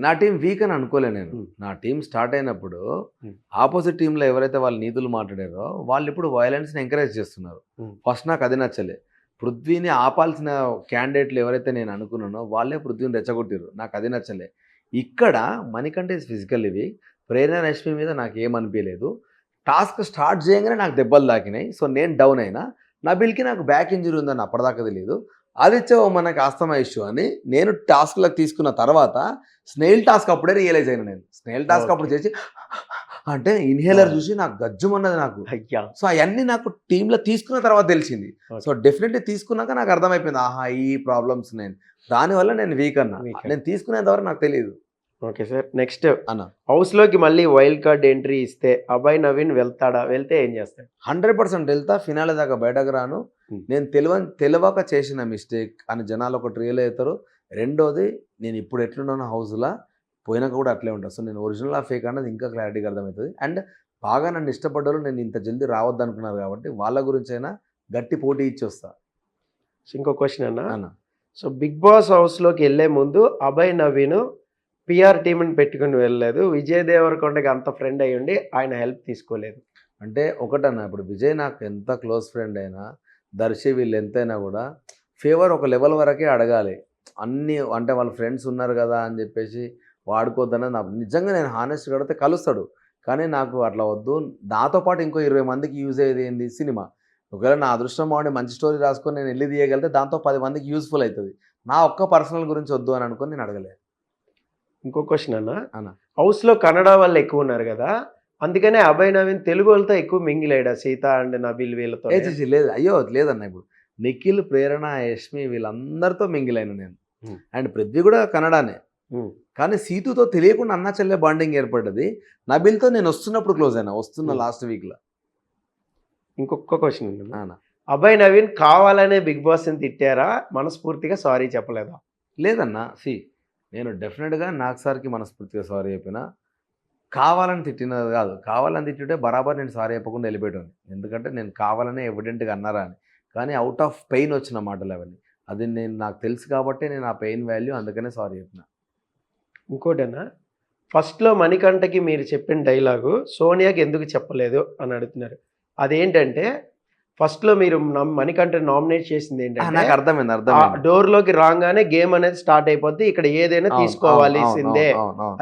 నా టీం వీక్ అని అనుకోలే నేను. Hmm. నా టీం స్టార్ట్ అయినప్పుడు Hmm. ఆపోజిట్ టీంలో ఎవరైతే వాళ్ళు నీతులు మాట్లాడారో వాళ్ళు ఇప్పుడు వైలెన్స్ని ఎంకరేజ్ చేస్తున్నారు. Hmm. ఫస్ట్ నాకు అది నచ్చలే. పృథ్వీని ఆపాల్సిన క్యాండిడేట్లు ఎవరైతే నేను అనుకున్నానో వాళ్ళే పృథ్వీని రెచ్చగొట్టారు. నాకు అది నచ్చలే. ఇక్కడ మణికంఠ ఇస్ ఫిజికల్లీ వీక్. ప్రేరణ రష్మి మీద నాకు ఏమనిపించలేదు. టాస్క్ స్టార్ట్ చేయగానే నాకు దెబ్బలు తాకినాయి. సో నేను డౌన్ అయినా. నబిల్కి నాకు బ్యాక్ ఇంజరీ ఉందని అప్పటిదాకా తెలియదు. ఆదిత్య మనకి ఆస్తమా ఇష్యూ అని నేను టాస్క్లకు తీసుకున్న తర్వాత స్నేల్ టాస్క్ అప్పుడే రియలైజ్ అయినా నేను. స్నేల్ టాస్క్ అప్పుడు చేసి అంటే ఇన్హేలర్ చూసి నాకు గజ్జుమన్నది నాకు. అయ్యా. సో అవన్నీ నాకు టీంలో తీసుకున్న తర్వాత తెలిసింది. Okay. సో డెఫినెట్లీ తీసుకున్నాక నాకు అర్థమైపోయింది ఆహా ఈ ప్రాబ్లమ్స్ నేను దానివల్ల నేను వీక్ అన్నా. Weak. నేను తీసుకునేంత వరకు నాకు తెలియదు ఓకే సార్, నెక్స్ట్ అన్న. హౌస్లోకి మళ్ళీ వైల్డ్ కార్డ్ ఎంట్రీ ఇస్తే అభయ్ నవీన్ వెళ్తాడా? వెళ్తే ఏం చేస్తాడు? 100% వెళ్తా. ఫినాలే దాకా బయటకు రాను. నేను తెలియక చేసిన మిస్టేక్ అని జనాలు ఒకటి రియల్ అవుతారు. రెండోది నేను ఇప్పుడు ఎట్లున్నాను హౌస్లో పోయినాక కూడా అట్లే ఉంటాను. సో నేను ఒరిజినల్ ఆ ఫేక్ అన్నది ఇంకా క్లారిటీగా అర్థమవుతుంది. అండ్ బాగా నన్ను ఇష్టపడ్డారు, నేను ఇంత జల్దీ రావద్దు అనుకున్నారు కాబట్టి వాళ్ళ గురించి అయినా గట్టి పోటీ ఇచ్చి వస్తా. ఇంకో క్వశ్చన్ అన్న, అన్న సో బిగ్ బాస్ హౌస్లోకి వెళ్ళే ముందు అభయ్ నవీన్ పిఆర్ టీంని పెట్టుకుని వెళ్ళలేదు. విజయ్ దేవరకొండకి అంత ఫ్రెండ్ అయ్యి ఉండి ఆయన హెల్ప్ తీసుకోలేదు. అంటే ఒకటన్నా, ఇప్పుడు విజయ్ నాకు ఎంత క్లోజ్ ఫ్రెండ్ అయినా, దర్శి వీళ్ళు ఎంతైనా కూడా ఫేవర్ ఒక లెవెల్ వరకే అడగాలి. అన్నీ అంటే వాళ్ళ ఫ్రెండ్స్ ఉన్నారు కదా అని చెప్పేసి వాడుకోవద్దన్నది నాకు నిజంగా. నేను హానెస్ట్ కడితే కలుస్తాడు, కానీ నాకు అట్లా వద్దు. నాతో పాటు ఇంకో 20 మందికి యూజ్ అయ్యేది ఏంది సినిమా. ఒకవేళ నా అదృష్టం బాగుండి మంచి స్టోరీ రాసుకొని నేను వెళ్ళి తీయగలిగితే దాంతో 10 మందికి యూస్ఫుల్ అవుతుంది. నా ఒక్క పర్సనల్ గురించి వద్దు అని అనుకొని నేను అడగలేదు. ఇంకో క్వశ్చన్ అన్న, అన్న హౌస్లో కన్నడ వాళ్ళు ఎక్కువ ఉన్నారు కదా, అందుకనే అభయ్ నవీన్ తెలుగు వాళ్ళతో ఎక్కువ మింగిల్ అయ్యాడు సీత అండ్ నబిల్ వీళ్ళతో. లేదు, అయ్యో లేదన్న. ఇప్పుడు నిఖిల్, ప్రేరణ, యష్మి వీళ్ళందరితో మింగిల్ అయినా నేను. అండ్ పృథ్వీ కూడా కన్నడానే. కానీ సీతుతో తెలియకుండా అన్న చెల్లె బాండింగ్ ఏర్పడ్డది. నబిల్తో నేను వస్తున్నప్పుడు క్లోజ్ అయినా, వస్తున్న లాస్ట్ వీక్లో. ఇంకొక క్వశ్చన్ అన్న, అభయ్ నవీన్ కావాలనే బిగ్ బాస్ని తిట్టారా? మనస్ఫూర్తిగా సారీ చెప్పలేదా? లేదన్నా. నేను డెఫినెట్గా నాకు సార్కి మనస్ఫూర్తిగా సారీ చెప్పిన. కావాలని తిట్టినది కాదు. కావాలని తిట్టితే బరాబర్ నేను సారీ చెప్పకుండా వెళ్ళిపోయాను. ఎందుకంటే నేను కావాలనే ఎవిడెంట్గా అన్నారా అని. కానీ అవుట్ ఆఫ్ పెయిన్ వచ్చిన మాటలు అవన్నీ. అది నాకు తెలుసు కాబట్టి నేను ఆ పెయిన్ వాల్యూ అందుకనే సారీ చెప్పిన. ఇంకోటేనా, ఫస్ట్లో మణికంఠకి మీరు చెప్పిన డైలాగు సోనియాకి ఎందుకు చెప్పలేదు అని అడుగుతున్నారు. అదేంటంటే ఫస్ట్లో మీరు మణికంఠ నామినేట్ చేసింది నాకు ఏంటంటే అర్థమైంది. డోర్లోకి రాగానే గేమ్ అనేది స్టార్ట్ అయిపోద్ది, ఇక్కడ ఏదైనా తీసుకోవాల్సిందే,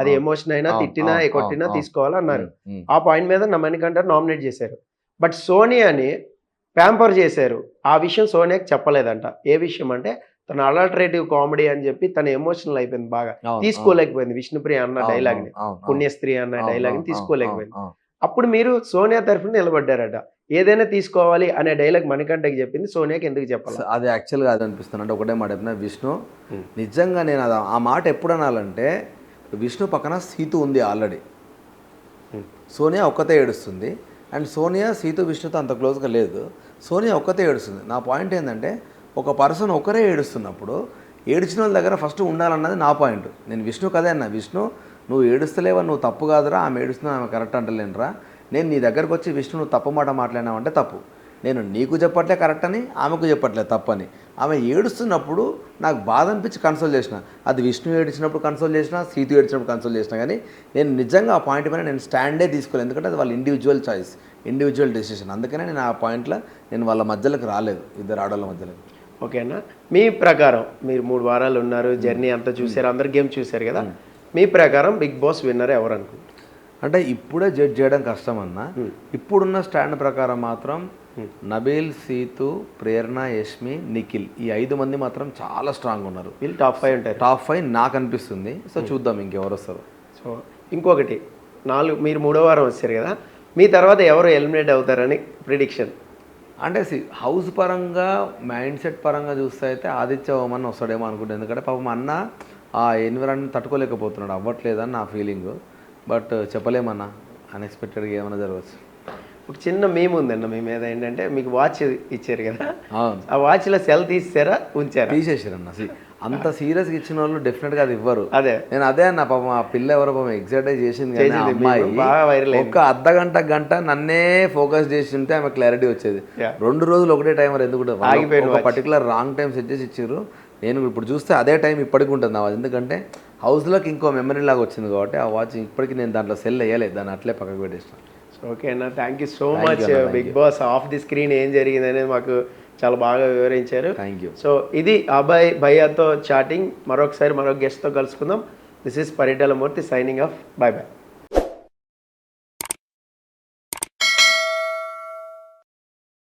అది ఎమోషన్ అయినా తిట్టినా కొట్టినా తీసుకోవాలి అన్నారు. ఆ పాయింట్ మీద నా మణికంఠ నామినేట్ చేశారు. బట్ సోనియాని ప్యాంపర్ చేశారు. ఆ విషయం సోనియాకి చెప్పలేదంట. ఏ విషయం అంటే తన అలల్టరేటివ్ కామెడీ అని చెప్పి తన ఎమోషనల్ అయిపోయింది, బాగా తీసుకోలేకపోయింది. విష్ణుప్రియ అన్న డైలాగ్ని, పుణ్యస్త్రీ అన్న డైలాగ్ని తీసుకోలేకపోయింది. అప్పుడు మీరు సోనియా తరఫున నిలబడ్డారట. ఏదైనా తీసుకోవాలి అనే డైలాగ్ మణికంఠకి చెప్పింది, సోనియాకి ఎందుకు చెప్పాలి? అది యాక్చువల్గా అది అనిపిస్తుంది. అంటే ఒకటే మాట చెప్పిన విష్ణు, నిజంగా నేను అది ఆ మాట ఎప్పుడు అనాలంటే, విష్ణు పక్కన సీతు ఉంది ఆల్రెడీ. సోనియా ఒక్కతే ఏడుస్తుంది. అండ్ సోనియా సీతు విష్ణుతో అంత క్లోజ్గా లేదు. సోనియా ఒక్కతే ఏడుస్తుంది. నా పాయింట్ ఏంటంటే, ఒక పర్సన్ ఒకరే ఏడుస్తున్నప్పుడు ఏడ్చిన వాళ్ళ దగ్గర ఫస్ట్ ఉండాలన్నది నా పాయింట్. నేను విష్ణుకి అదే అన్నా, విష్ణు నువ్వు ఏడుస్తలేవా, నువ్వు తప్పు కాదురా, ఆమె ఏడుస్తున్నా ఆమె కరెక్ట్ అంటలేనురా. నేను నీ దగ్గరకు వచ్చి విష్ణు నువ్వు తప్పు మాట మాట్లాడినావంటే తప్పు. నేను నీకు చెప్పట్లే కరెక్ట్ అని, ఆమెకు చెప్పట్లే తప్పని. ఆమె ఏడుస్తున్నప్పుడు నాకు బాధ అనిపించి కన్సోల్ చేసిన. అది విష్ణు ఏడ్చినప్పుడు కన్సోల్ చేసిన, సీతు ఏడ్చినప్పుడు కన్సోల్ చేసిన. కానీ నేను నిజంగా ఆ పాయింట్ పైన నేను స్టాండే తీసుకోలేదు. ఎందుకంటే అది వాళ్ళ ఇండివిజువల్ చాయిస్, ఇండివిజువల్ డెసిషన్. అందుకనే నేను ఆ పాయింట్లో నేను వాళ్ళ మధ్యలోకి రాలేదు, ఇద్దరు ఆడవాళ్ళ మధ్యలోకి. ఓకేనా, మీ ప్రకారం మీరు 3 వారాలు ఉన్నారు, జర్నీ అంతా చూసారు, అందరు గేమ్ చూసారు కదా, మీ ప్రకారం బిగ్ బాస్ విన్నర్ ఎవరు అనుకుంటారు? అంటే ఇప్పుడే జడ్జ్ చేయడం కష్టం అన్న. ఇప్పుడున్న స్టాండ్ ప్రకారం మాత్రం నబీల్, సీతు, ప్రేరణ, యష్మి, నిఖిల్ ఈ 5 మంది మాత్రం చాలా స్ట్రాంగ్ ఉన్నారు. వీళ్ళు టాప్ 5 ఉంటారు. టాప్ 5 నాకు అనిపిస్తుంది. సో చూద్దాం ఇంకెవరు వస్తారు. సో ఇంకొకటి, మీరు 3వ వారం వచ్చారు కదా, మీ తర్వాత ఎవరు ఎలిమినేట్ అవుతారని ప్రిడిక్షన్? అంటే హౌస్ పరంగా, మైండ్ సెట్ పరంగా చూస్తే అయితే ఆదిత్య ఓమన్ వస్తాడేమో అనుకుంటాను. ఎందుకంటే పాపం అన్న ఆ ఎన్విరాన్మెంట్ తట్టుకోలేకపోతున్నాడు, అవ్వట్లేదని నా ఫీలింగ్. బట్ చెప్పలేమన్నా, అన్ఎక్స్పెక్టెడ్గా ఏమైనా జరగవచ్చు. ఒక చిన్న మేము ఉందన్న మీ మీద, ఏంటంటే మీకు వాచ్ ఇచ్చారు కదా, ఆ వాచ్లో సెల్ తీసారా ఉంచారా? తీసేసారన్న. అంత సీరియస్గా ఇచ్చిన వాళ్ళు డెఫినెట్గా అది ఇవ్వరు. అదే నేను అదే అన్న, పాపం ఆ పిల్ల ఎవరో పాపం ఎగ్జైట్ చేసింది కానీ అమ్మాయి ఒక అర్ధగంట గంట నన్నే ఫోకస్ చేసి ఉంటే ఆమె క్లారిటీ వచ్చేది. 2 రోజులు ఒకటే టైమర్ ఎందుకు పర్టికులర్ రాంగ్ టైం సెట్ చేసి ఇచ్చారు. నేను ఇప్పుడు చూస్తే అదే టైం ఇప్పటికి ఉంటుంది నా వాచ్. ఎందుకంటే హౌస్లోకి ఇంకో మెమరీ లాగా వచ్చింది కాబట్టి ఆ వాచ్ ఇప్పటికి నేను దాంట్లో సెల్ వేయలేదు, దాన్ని అట్లే పక్కకు పెట్టేసిన. ఓకే అన్న, thank you so Thank much. you అన్న, thank big you. Boss of the screen ఏం జరిగింది అనేది మాకు చాలా బాగా వివరించారు. Thank you. సో ఇది అభయ్ భయ్యాతో చాటింగ్. మరొకసారి మరొక గెస్ట్తో కలుసుకుందాం. This is Paritala Murthy signing off. By by.